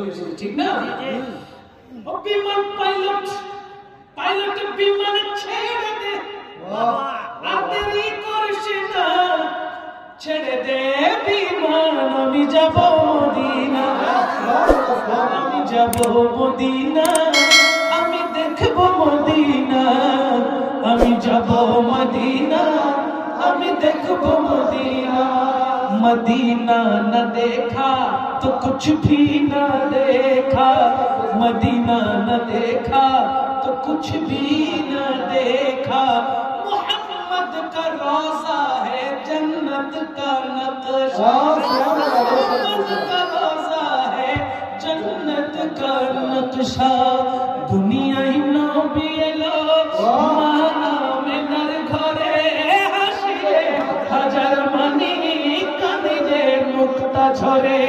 করেছিল, ঠিক না? ও বিমান পাইলট, পাইলট বিমানে ছেড়ে দে, আর দেরি করিস না, ছেড়ে দে বিমান, আমি যাব মদিনা, আমি যাব মদিনা, আমি দেখব মদিনা, আমি যাব মদিনা, আমি দেখব মদিনা। मदीना न देखा तो कुछ भी न देखा, मदीना न देखा तो कुछ भी न देखा। मोहम्मद का रोज़ा है जन्नत का नक्शा, मोहम्मद का रोज़ा है जन्नत का नक्शा। दुनिया ही नबी एलो माना में नर घरे হাসিয়ে হাজার মানি কাঁদিলে মুক্তা ঝরে।